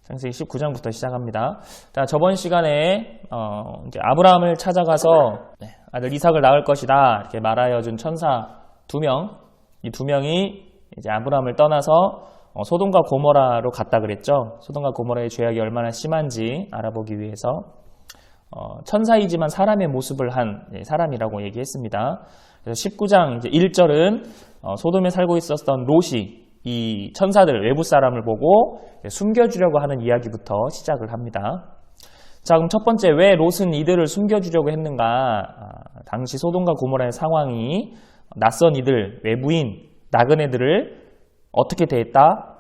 창세기 19장부터 시작합니다. 자, 저번 시간에 이제 아브라함을 찾아가서 아들 이삭을 낳을 것이다 이렇게 말하여 준 천사 2명, 이 2명이 이제 아브라함을 떠나서 소돔과 고모라로 갔다 그랬죠. 소돔과 고모라의 죄악이 얼마나 심한지 알아보기 위해서 천사이지만 사람의 모습을 한 사람이라고 얘기했습니다. 그래서 19장 이제 1절은 소돔에 살고 있었던 롯이 이 천사들, 외부 사람을 보고 숨겨주려고 하는 이야기부터 시작을 합니다. 자, 그럼 첫 번째, 왜 롯은 이들을 숨겨주려고 했는가? 당시 소돔과 고모라의 상황이 낯선 이들, 외부인, 나그네들을 어떻게 대했다?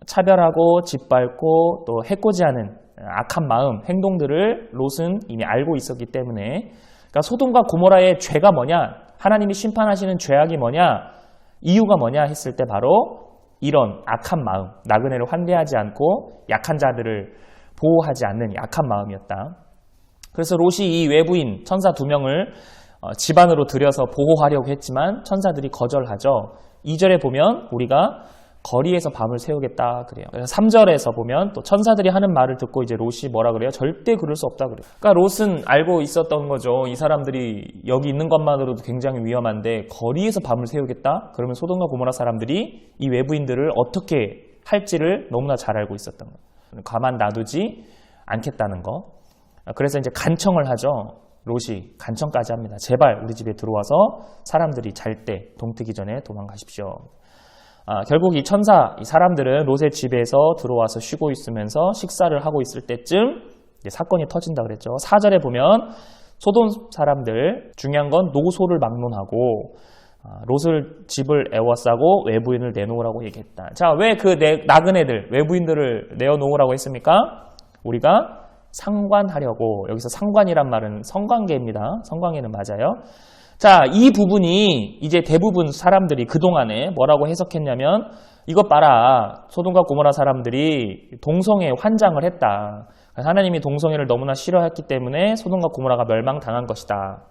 차별하고 짓밟고 또 해코지하는 악한 마음, 행동들을 롯은 이미 알고 있었기 때문에, 그러니까 소돔과 고모라의 죄가 뭐냐? 하나님이 심판하시는 죄악이 뭐냐? 이유가 뭐냐 했을 때 바로 이런 악한 마음, 나그네를 환대하지 않고 약한 자들을 보호하지 않는 약한 마음이었다. 그래서 롯이 이 외부인 천사 2명을 집 안으로 들여서 보호하려고 했지만 천사들이 거절하죠. 2절에 보면 우리가 거리에서 밤을 새우겠다 그래요. 그래서 3절에서 보면 또 천사들이 하는 말을 듣고 이제 롯이 뭐라 그래요? 절대 그럴 수 없다 그래요. 그러니까 롯은 알고 있었던 거죠. 이 사람들이 여기 있는 것만으로도 굉장히 위험한데 거리에서 밤을 새우겠다? 그러면 소돔과 고모라 사람들이 이 외부인들을 어떻게 할지를 너무나 잘 알고 있었던 거예요. 가만 놔두지 않겠다는 거. 그래서 이제 간청을 하죠. 롯이 간청까지 합니다. 제발 우리 집에 들어와서 사람들이 잘 때 동트기 전에 도망가십시오. 결국 이 천사, 이 사람들은 롯의 집에서 들어와서 쉬고 있으면서 식사를 하고 있을 때쯤 사건이 터진다 그랬죠. 4절에 보면 소돔 사람들, 중요한 건 노소를 막론하고 롯을 집을 에워싸고 외부인을 내놓으라고 얘기했다. 자, 왜 그 나그네들, 외부인들을 내어놓으라고 했습니까? 우리가 상관하려고, 여기서 상관이란 말은 성관계입니다. 성관계는 맞아요. 자, 이 부분이 이제 대부분 사람들이 그동안에 뭐라고 해석했냐면 이것 봐라, 소돔과 고모라 사람들이 동성애 환장을 했다. 하나님이 동성애를 너무나 싫어했기 때문에 소돔과 고모라가 멸망당한 것이다.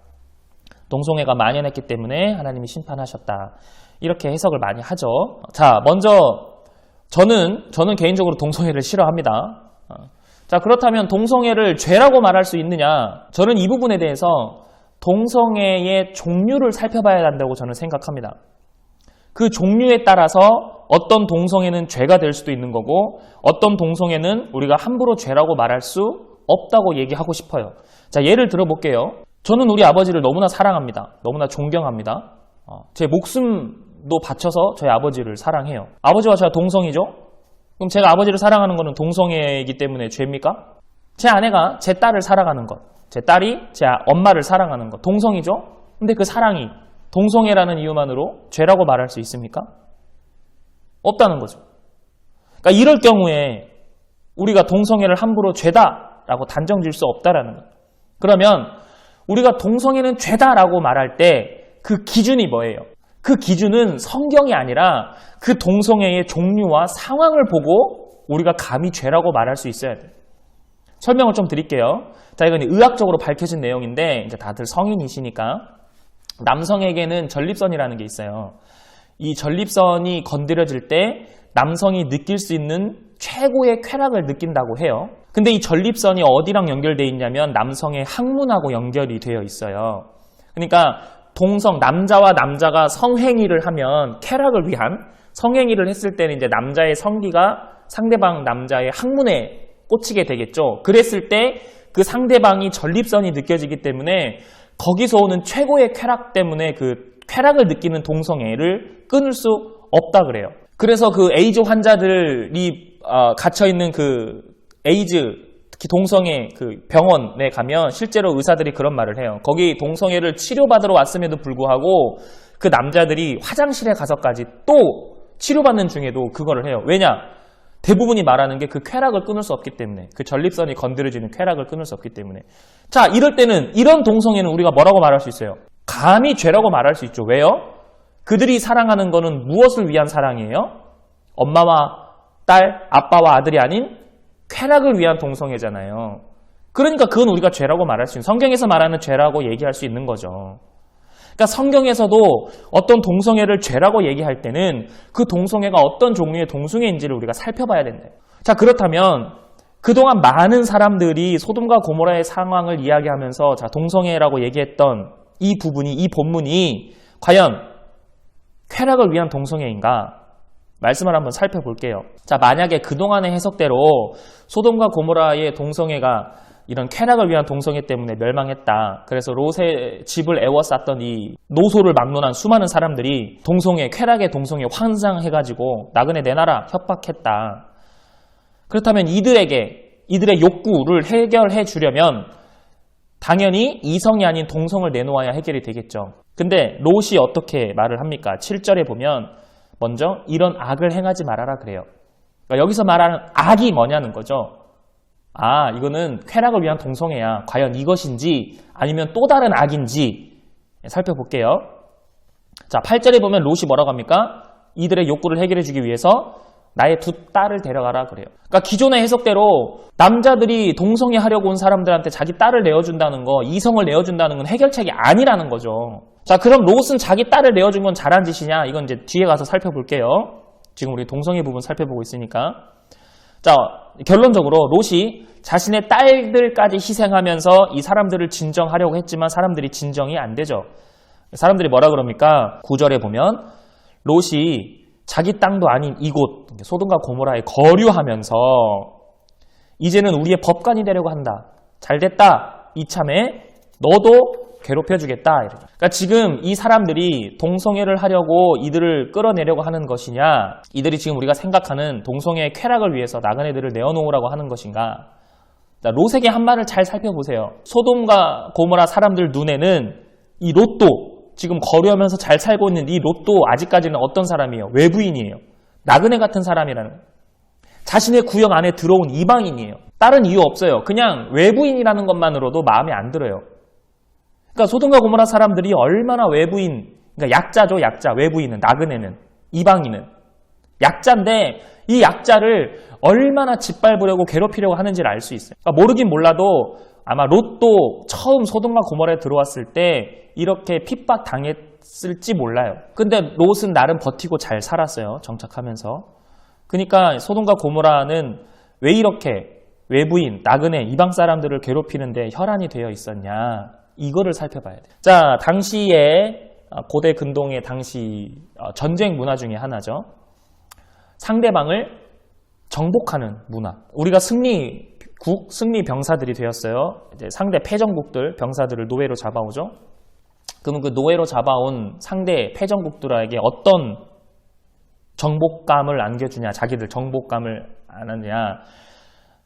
동성애가 만연했기 때문에 하나님이 심판하셨다. 이렇게 해석을 많이 하죠. 자, 먼저 저는 개인적으로 동성애를 싫어합니다. 자, 그렇다면 동성애를 죄라고 말할 수 있느냐? 저는 이 부분에 대해서 동성애의 종류를 살펴봐야 한다고 저는 생각합니다. 그 종류에 따라서 어떤 동성애는 죄가 될 수도 있는 거고 어떤 동성애는 우리가 함부로 죄라고 말할 수 없다고 얘기하고 싶어요. 자, 예를 들어볼게요. 저는 우리 아버지를 너무나 사랑합니다. 너무나 존경합니다. 제 목숨도 바쳐서 저희 아버지를 사랑해요. 아버지와 제가 동성이죠? 그럼 제가 아버지를 사랑하는 것은 동성애이기 때문에 죄입니까? 제 아내가 제 딸을 사랑하는 것, 제 딸이 제 엄마를 사랑하는 것, 동성이죠? 근데 그 사랑이 동성애라는 이유만으로 죄라고 말할 수 있습니까? 없다는 거죠. 그러니까 이럴 경우에 우리가 동성애를 함부로 죄다라고 단정 지을 수 없다라는 거예요. 그러면 우리가 동성애는 죄다라고 말할 때 그 기준이 뭐예요? 그 기준은 성경이 아니라 그 동성애의 종류와 상황을 보고 우리가 감히 죄라고 말할 수 있어야 돼요. 설명을 좀 드릴게요. 자, 이건 의학적으로 밝혀진 내용인데 이제 다들 성인이시니까 남성에게는 전립선이라는 게 있어요. 이 전립선이 건드려질 때 남성이 느낄 수 있는 최고의 쾌락을 느낀다고 해요. 근데 이 전립선이 어디랑 연결되어 있냐면 남성의 항문하고 연결이 되어 있어요. 그러니까 남자와 남자가 성행위를 하면 쾌락을 위한 성행위를 했을 때는 이제 남자의 성기가 상대방 남자의 항문에 꽂히게 되겠죠. 그랬을 때 그 상대방이 전립선이 느껴지기 때문에 거기서 오는 최고의 쾌락 때문에 그 쾌락을 느끼는 동성애를 끊을 수 없다 그래요. 그래서 그 에이즈 환자들이 갇혀있는 그 에이즈, 특히 동성애 그 병원에 가면 실제로 의사들이 그런 말을 해요. 거기 동성애를 치료받으러 왔음에도 불구하고 그 남자들이 화장실에 가서까지 또 치료받는 중에도 그거를 해요. 왜냐? 대부분이 말하는 게 그 쾌락을 끊을 수 없기 때문에, 그 전립선이 건드려지는 쾌락을 끊을 수 없기 때문에. 자, 이럴 때는 이런 동성애는 우리가 뭐라고 말할 수 있어요? 감히 죄라고 말할 수 있죠. 왜요? 그들이 사랑하는 거는 무엇을 위한 사랑이에요? 엄마와 딸, 아빠와 아들이 아닌 쾌락을 위한 동성애잖아요. 그러니까 그건 우리가 죄라고 말할 수 있는, 성경에서 말하는 죄라고 얘기할 수 있는 거죠. 그러니까 성경에서도 어떤 동성애를 죄라고 얘기할 때는 그 동성애가 어떤 종류의 동성애인지를 우리가 살펴봐야 된다. 자, 그렇다면 그동안 많은 사람들이 소돔과 고모라의 상황을 이야기하면서 자, 동성애라고 얘기했던 이 부분이, 이 본문이 과연 쾌락을 위한 동성애인가? 말씀을 한번 살펴볼게요. 자, 만약에 그동안의 해석대로 소돔과 고모라의 동성애가 이런 쾌락을 위한 동성애 때문에 멸망했다. 그래서 롯의 집을 에워쌌던 이 노소를 막론한 수많은 사람들이 동성애, 쾌락의 동성애 환상해가지고 나그네 내놔라 협박했다. 그렇다면 이들의 욕구를 해결해 주려면 당연히 이성이 아닌 동성을 내놓아야 해결이 되겠죠. 근데 롯이 어떻게 말을 합니까? 7절에 보면 먼저 이런 악을 행하지 말아라 그래요. 그러니까 여기서 말하는 악이 뭐냐는 거죠. 아, 이거는 쾌락을 위한 동성애야. 과연 이것인지 아니면 또 다른 악인지 살펴볼게요. 자, 8절에 보면 롯이 뭐라고 합니까? 이들의 욕구를 해결해 주기 위해서 나의 두 딸을 데려가라 그래요. 그러니까 기존의 해석대로 남자들이 동성애 하려고 온 사람들한테 자기 딸을 내어준다는 거, 이성을 내어준다는 건 해결책이 아니라는 거죠. 자, 그럼 롯은 자기 딸을 내어준 건 잘한 짓이냐? 이건 이제 뒤에 가서 살펴볼게요. 지금 우리 동성애 부분 살펴보고 있으니까. 자, 결론적으로 롯이 자신의 딸들까지 희생하면서 이 사람들을 진정하려고 했지만 사람들이 진정이 안 되죠. 사람들이 뭐라 그럽니까? 9절에 보면 롯이 자기 땅도 아닌 이곳 소돔과 고모라에 거류하면서 이제는 우리의 법관이 되려고 한다. 잘됐다. 이참에 너도 괴롭혀주겠다. 그러니까 지금 이 사람들이 동성애를 하려고 이들을 끌어내려고 하는 것이냐, 이들이 지금 우리가 생각하는 동성애의 쾌락을 위해서 나그네들을 내어놓으라고 하는 것인가. 롯에게 한 말을 잘 살펴보세요. 소돔과 고모라 사람들 눈에는 이 롯도 지금 거류하면서 잘 살고 있는 이 롯도 아직까지는 어떤 사람이에요? 외부인이에요. 나그네 같은 사람이라는 거예요. 자신의 구역 안에 들어온 이방인이에요. 다른 이유 없어요. 그냥 외부인이라는 것만으로도 마음에 안 들어요. 그러니까 소돔과 고모라 사람들이 얼마나 외부인, 그러니까 약자죠, 약자. 외부인은, 나그네는, 이방인은. 약자인데 이 약자를 얼마나 짓밟으려고 괴롭히려고 하는지를 알 수 있어요. 그러니까 모르긴 몰라도 아마 롯도 처음 소돔과 고모라에 들어왔을 때 이렇게 핍박 당했을지 몰라요. 근데 롯은 나름 버티고 잘 살았어요. 정착하면서. 그러니까 소돔과 고모라는 왜 이렇게 외부인, 나그네, 이방 사람들을 괴롭히는데 혈안이 되어 있었냐. 이거를 살펴봐야 돼요. 자, 당시에 고대 근동의 당시 전쟁 문화 중에 하나죠. 상대방을 정복하는 문화. 우리가 승리 병사들이 되었어요. 이제 상대 패전국들 병사들을 노예로 잡아오죠. 그러면 그 노예로 잡아온 상대 패전국들에게 어떤 정복감을 안겨주냐, 자기들 정복감을 안 하느냐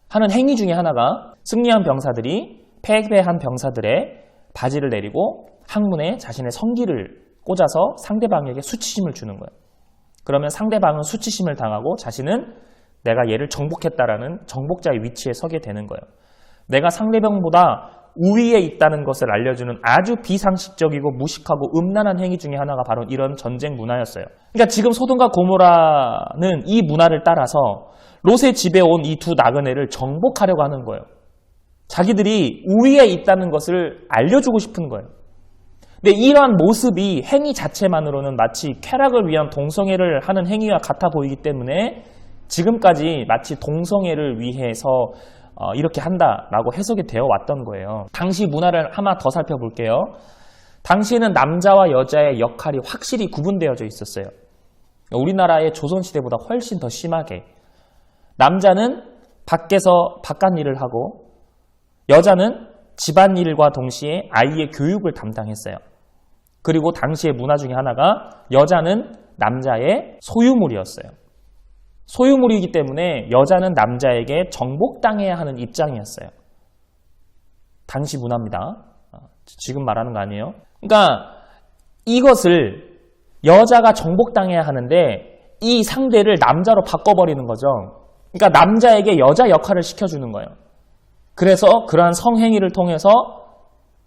하는 행위 중에 하나가 승리한 병사들이 패배한 병사들의 바지를 내리고 항문에 자신의 성기를 꽂아서 상대방에게 수치심을 주는 거예요. 그러면 상대방은 수치심을 당하고 자신은 내가 얘를 정복했다라는 정복자의 위치에 서게 되는 거예요. 내가 상대방보다 우위에 있다는 것을 알려주는 아주 비상식적이고 무식하고 음란한 행위 중에 하나가 바로 이런 전쟁 문화였어요. 그러니까 지금 소돔과 고모라는 이 문화를 따라서 롯의 집에 온 이 두 나그네를 정복하려고 하는 거예요. 자기들이 우위에 있다는 것을 알려주고 싶은 거예요. 근데 이러한 모습이 행위 자체만으로는 마치 쾌락을 위한 동성애를 하는 행위와 같아 보이기 때문에 지금까지 마치 동성애를 위해서 이렇게 한다라고 해석이 되어 왔던 거예요. 당시 문화를 하나 더 살펴볼게요. 당시에는 남자와 여자의 역할이 확실히 구분되어져 있었어요. 우리나라의 조선시대보다 훨씬 더 심하게. 남자는 밖에서 바깥 일을 하고 여자는 집안일과 동시에 아이의 교육을 담당했어요. 그리고 당시의 문화 중에 하나가 여자는 남자의 소유물이었어요. 소유물이기 때문에 여자는 남자에게 정복당해야 하는 입장이었어요. 당시 문화입니다. 지금 말하는 거 아니에요. 그러니까 이것을 여자가 정복당해야 하는데 이 상대를 남자로 바꿔버리는 거죠. 그러니까 남자에게 여자 역할을 시켜주는 거예요. 그래서 그러한 성행위를 통해서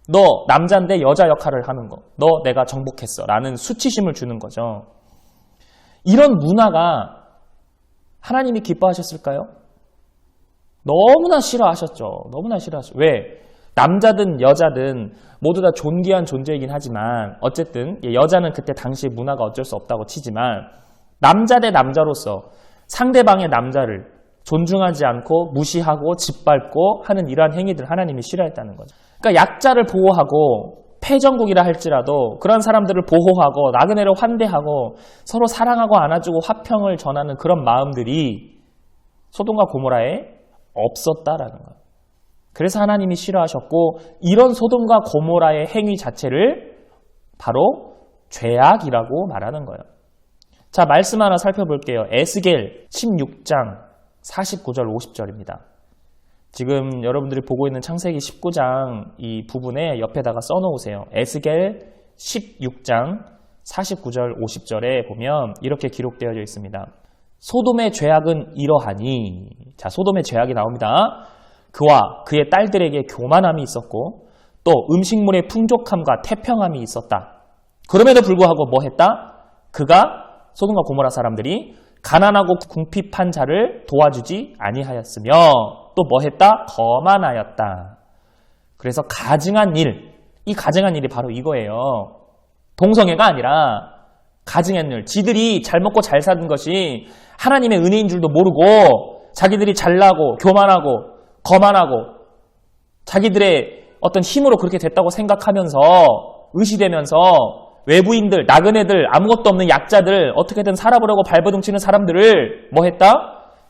너 남자인데 여자 역할을 하는 거. 너 내가 정복했어. 라는 수치심을 주는 거죠. 이런 문화가 하나님이 기뻐하셨을까요? 너무나 싫어하셨죠. 너무나 싫어하셨죠. 왜? 남자든 여자든 모두 다 존귀한 존재이긴 하지만 어쨌든 여자는 그때 당시 문화가 어쩔 수 없다고 치지만 남자 대 남자로서 상대방의 남자를 존중하지 않고 무시하고 짓밟고 하는 이러한 행위들 하나님이 싫어했다는 거죠. 그러니까 약자를 보호하고 패전국이라 할지라도 그런 사람들을 보호하고 나그네를 환대하고 서로 사랑하고 안아주고 화평을 전하는 그런 마음들이 소돔과 고모라에 없었다라는 거예요. 그래서 하나님이 싫어하셨고 이런 소돔과 고모라의 행위 자체를 바로 죄악이라고 말하는 거예요. 자, 말씀 하나 살펴볼게요. 에스겔 16장 49절 50절입니다. 지금 여러분들이 보고 있는 창세기 19장 이 부분에 옆에다가 써놓으세요. 에스겔 16장 49절 50절에 보면 이렇게 기록되어 있습니다. 소돔의 죄악은 이러하니, 자, 소돔의 죄악이 나옵니다. 그와 그의 딸들에게 교만함이 있었고 또 음식물의 풍족함과 태평함이 있었다. 그럼에도 불구하고 뭐 했다? 그가 소돔과 고모라 사람들이 가난하고 궁핍한 자를 도와주지 아니하였으며 또 뭐 했다? 거만하였다. 그래서 가증한 일, 이 가증한 일이 바로 이거예요. 동성애가 아니라 가증한 일. 지들이 잘 먹고 잘 사는 것이 하나님의 은혜인 줄도 모르고 자기들이 잘나고 교만하고 거만하고 자기들의 어떤 힘으로 그렇게 됐다고 생각하면서 의시되면서 외부인들, 나그네들, 아무것도 없는 약자들, 어떻게든 살아보려고 발버둥치는 사람들을 뭐 했다?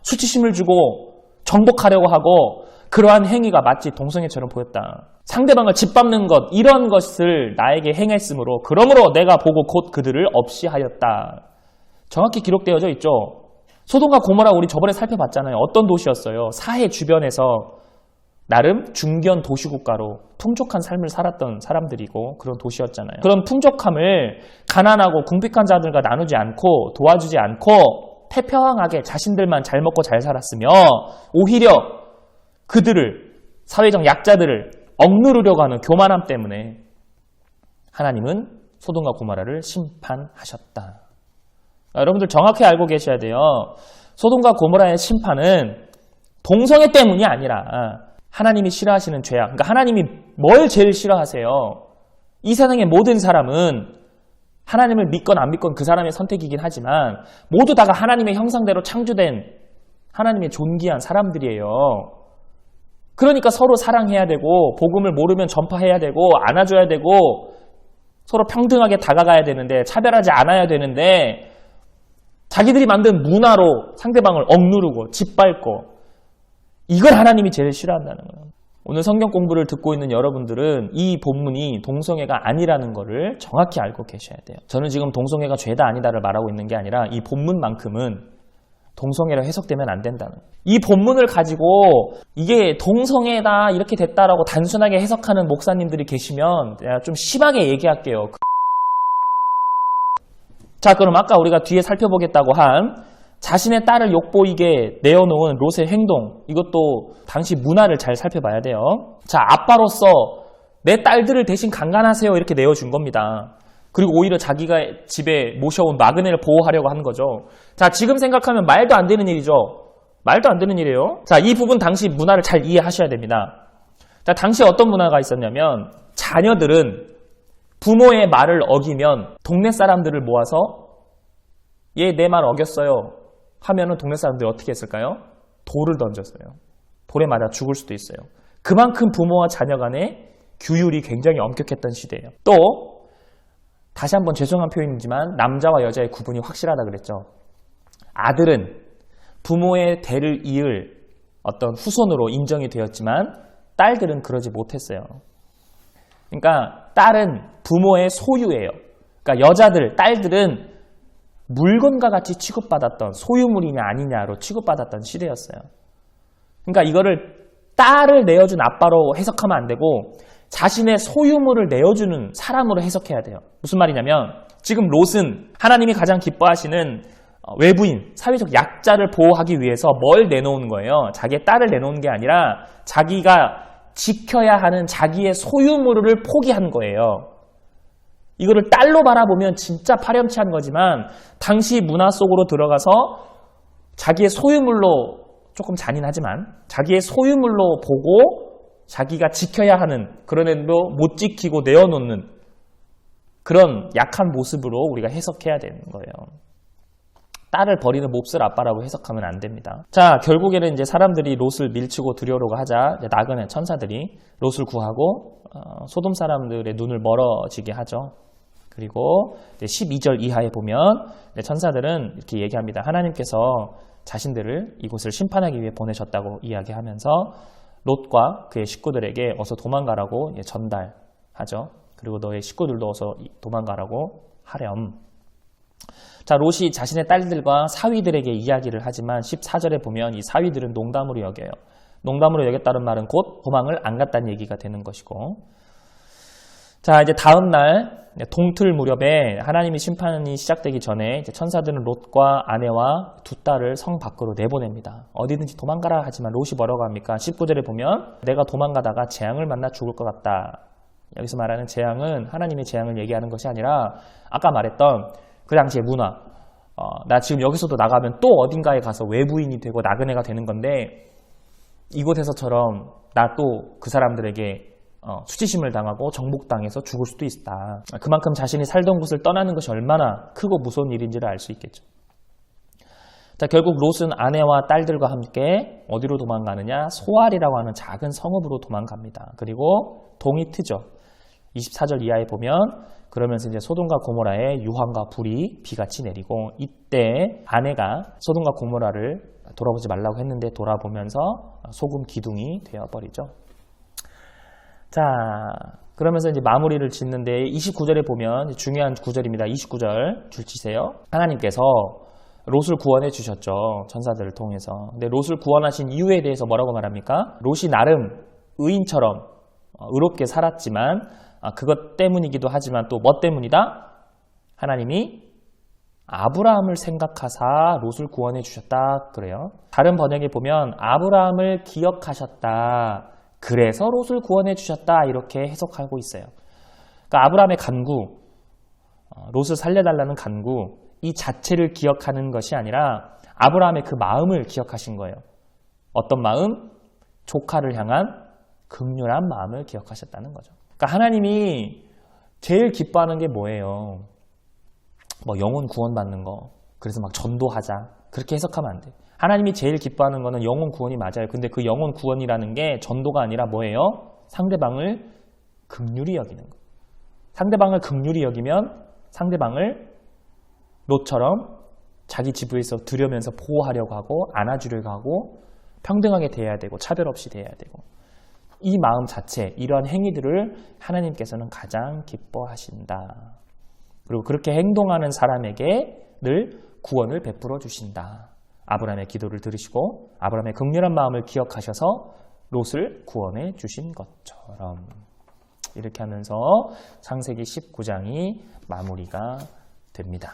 수치심을 주고 정복하려고 하고 그러한 행위가 마치 동성애처럼 보였다. 상대방을 짓밟는 것, 이런 것을 나에게 행했으므로 그러므로 내가 보고 곧 그들을 없이 하였다. 정확히 기록되어져 있죠. 소돔과 고모라 우리 저번에 살펴봤잖아요. 어떤 도시였어요? 사해 주변에서 나름 중견 도시국가로 풍족한 삶을 살았던 사람들이고 그런 도시였잖아요. 그런 풍족함을 가난하고 궁핍한 자들과 나누지 않고 도와주지 않고 태평하게 자신들만 잘 먹고 잘 살았으며 오히려 그들을, 사회적 약자들을 억누르려고 하는 교만함 때문에 하나님은 소돔과 고모라를 심판하셨다. 여러분들 정확히 알고 계셔야 돼요. 소돔과 고모라의 심판은 동성애 때문이 아니라 하나님이 싫어하시는 죄악. 그러니까 하나님이 뭘 제일 싫어하세요? 이 세상의 모든 사람은 하나님을 믿건 안 믿건 그 사람의 선택이긴 하지만 모두 다가 하나님의 형상대로 창조된 하나님의 존귀한 사람들이에요. 그러니까 서로 사랑해야 되고 복음을 모르면 전파해야 되고 안아줘야 되고 서로 평등하게 다가가야 되는데 차별하지 않아야 되는데 자기들이 만든 문화로 상대방을 억누르고 짓밟고 이걸 하나님이 제일 싫어한다는 거예요. 오늘 성경 공부를 듣고 있는 여러분들은 이 본문이 동성애가 아니라는 것을 정확히 알고 계셔야 돼요. 저는 지금 동성애가 죄다 아니다를 말하고 있는 게 아니라 이 본문만큼은 동성애로 해석되면 안 된다는 거예요. 이 본문을 가지고 이게 동성애다 이렇게 됐다라고 단순하게 해석하는 목사님들이 계시면 내가 좀 심하게 얘기할게요. 자, 그럼 아까 우리가 뒤에 살펴보겠다고 한 자신의 딸을 욕보이게 내어놓은 롯의 행동, 이것도 당시 문화를 잘 살펴봐야 돼요. 자, 아빠로서 내 딸들을 대신 강간하세요 이렇게 내어준 겁니다. 그리고 오히려 자기가 집에 모셔온 나그네를 보호하려고 하는 거죠. 자, 지금 생각하면 말도 안 되는 일이죠. 말도 안 되는 일이에요. 자, 이 부분 당시 문화를 잘 이해하셔야 됩니다. 자, 당시 어떤 문화가 있었냐면 자녀들은 부모의 말을 어기면 동네 사람들을 모아서 얘 내 말 어겼어요 하면은 동네 사람들이 어떻게 했을까요? 돌을 던졌어요. 돌에 맞아 죽을 수도 있어요. 그만큼 부모와 자녀 간의 규율이 굉장히 엄격했던 시대예요. 또 다시 한번 죄송한 표현이지만 남자와 여자의 구분이 확실하다 그랬죠. 아들은 부모의 대를 이을 어떤 후손으로 인정이 되었지만 딸들은 그러지 못했어요. 그러니까 딸은 부모의 소유예요. 그러니까 여자들, 딸들은 물건과 같이 취급받았던 소유물이냐 아니냐로 취급받았던 시대였어요. 그러니까 이거를 딸을 내어준 아빠로 해석하면 안 되고 자신의 소유물을 내어주는 사람으로 해석해야 돼요. 무슨 말이냐면 지금 롯은 하나님이 가장 기뻐하시는 외부인, 사회적 약자를 보호하기 위해서 뭘 내놓은 거예요? 자기의 딸을 내놓은 게 아니라 자기가 지켜야 하는 자기의 소유물을 포기한 거예요. 이거를 딸로 바라보면 진짜 파렴치한 거지만 당시 문화 속으로 들어가서 자기의 소유물로 조금 잔인하지만 자기의 소유물로 보고 자기가 지켜야 하는 그런 애도 못 지키고 내어놓는 그런 약한 모습으로 우리가 해석해야 되는 거예요. 딸을 버리는 몹쓸 아빠라고 해석하면 안 됩니다. 자, 결국에는 이제 사람들이 롯을 밀치고 들여오려고 하자 이제 나그네 천사들이 롯을 구하고 소돔 사람들의 눈을 멀어지게 하죠. 그리고 12절 이하에 보면 천사들은 이렇게 얘기합니다. 하나님께서 자신들을 이곳을 심판하기 위해 보내셨다고 이야기하면서 롯과 그의 식구들에게 어서 도망가라고 전달하죠. 그리고 너의 식구들도 어서 도망가라고 하렴. 자, 롯이 자신의 딸들과 사위들에게 이야기를 하지만 14절에 보면 이 사위들은 농담으로 여겨요. 농담으로 여겼다는 말은 곧 도망을 안 갔다는 얘기가 되는 것이고, 자, 이제 다음 날 동틀 무렵에 하나님의 심판이 시작되기 전에 이제 천사들은 롯과 아내와 두 딸을 성 밖으로 내보냅니다. 어디든지 도망가라 하지만 롯이 뭐라고 합니까? 19절에 보면 내가 도망가다가 재앙을 만나 죽을 것 같다. 여기서 말하는 재앙은 하나님의 재앙을 얘기하는 것이 아니라 아까 말했던 그 당시의 문화. 나 지금 여기서도 나가면 또 어딘가에 가서 외부인이 되고 나그네가 되는 건데 이곳에서처럼 나 또 그 사람들에게 수치심을 당하고 정복당해서 죽을 수도 있다. 그만큼 자신이 살던 곳을 떠나는 것이 얼마나 크고 무서운 일인지를 알 수 있겠죠. 자, 결국 롯은 아내와 딸들과 함께 어디로 도망가느냐? 소알이라고 하는 작은 성읍으로 도망갑니다. 그리고 동이 트죠. 24절 이하에 보면 그러면서 이제 소돔과 고모라에 유황과 불이 비같이 내리고 이때 아내가 소돔과 고모라를 돌아보지 말라고 했는데 돌아보면서 소금 기둥이 되어버리죠. 자, 그러면서 이제 마무리를 짓는데 29절에 보면 중요한 구절입니다. 29절 줄 치세요. 하나님께서 롯을 구원해 주셨죠. 천사들을 통해서. 근데 롯을 구원하신 이유에 대해서 뭐라고 말합니까? 롯이 나름 의인처럼 의롭게 살았지만 그것 때문이기도 하지만 또 뭐 때문이다? 하나님이 아브라함을 생각하사 롯을 구원해 주셨다 그래요. 다른 번역에 보면 아브라함을 기억하셨다. 그래서 롯을 구원해 주셨다 이렇게 해석하고 있어요. 그러니까 아브라함의 간구, 롯을 살려달라는 간구 이 자체를 기억하는 것이 아니라 아브라함의 그 마음을 기억하신 거예요. 어떤 마음? 조카를 향한 긍휼한 마음을 기억하셨다는 거죠. 그러니까 하나님이 제일 기뻐하는 게 뭐예요? 뭐 영혼 구원받는 거. 그래서 막 전도하자. 그렇게 해석하면 안 돼. 하나님이 제일 기뻐하는 거는 영혼 구원이 맞아요. 근데 그 영혼 구원이라는 게 전도가 아니라 뭐예요? 상대방을 긍휼히 여기는 거. 상대방을 긍휼히 여기면 상대방을 롯처럼 자기 지부에서 들여면서 보호하려고 하고 안아주려고 하고 평등하게 대해야 되고 차별 없이 대해야 되고 이 마음 자체, 이러한 행위들을 하나님께서는 가장 기뻐하신다. 그리고 그렇게 행동하는 사람에게 늘 구원을 베풀어 주신다. 아브라함의 기도를 들으시고 아브라함의 긍휼한 마음을 기억하셔서 롯을 구원해 주신 것처럼 이렇게 하면서 창세기 19장이 마무리가 됩니다.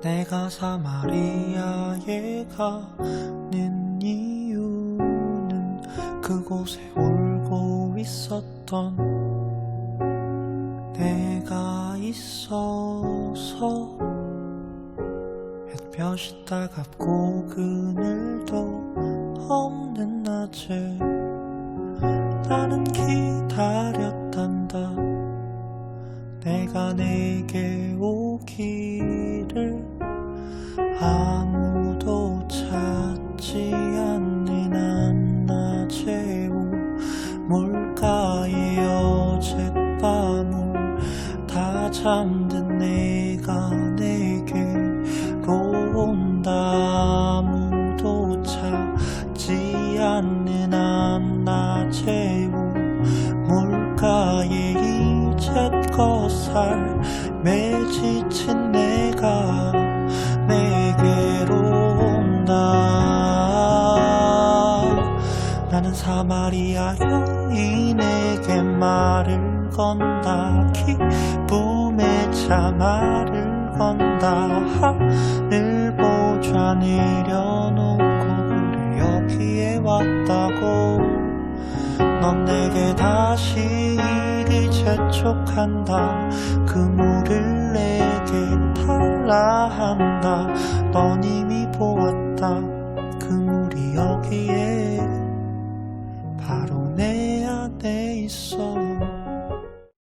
내가 사마리아에 가는 이유는 그곳에 울고 있었던 내가 있어서 햇볕이 따갑고 그늘도 없는 낮에 나는 기다렸단다. 내가 내게 오기를 아무도 찾지 않는 한낮의 물가에 어젯밤을 다 잠든 내가 내게로 온다. 아무도 찾지 않는 한낮의 물가에 이제껏 삶에 지친 내가 내게로 온다. 나는 사마리아 여인에게 말을 건다. 기쁨의 차 말을 건다. 하늘보좌 내려놓고 그래 여기에 왔다고. 넌 내게 다시 이리 재촉한다. 그 물을 내게 달라 한다. 넌 이미 보았다. 그 물이 여기에 바로 내 안에 있어.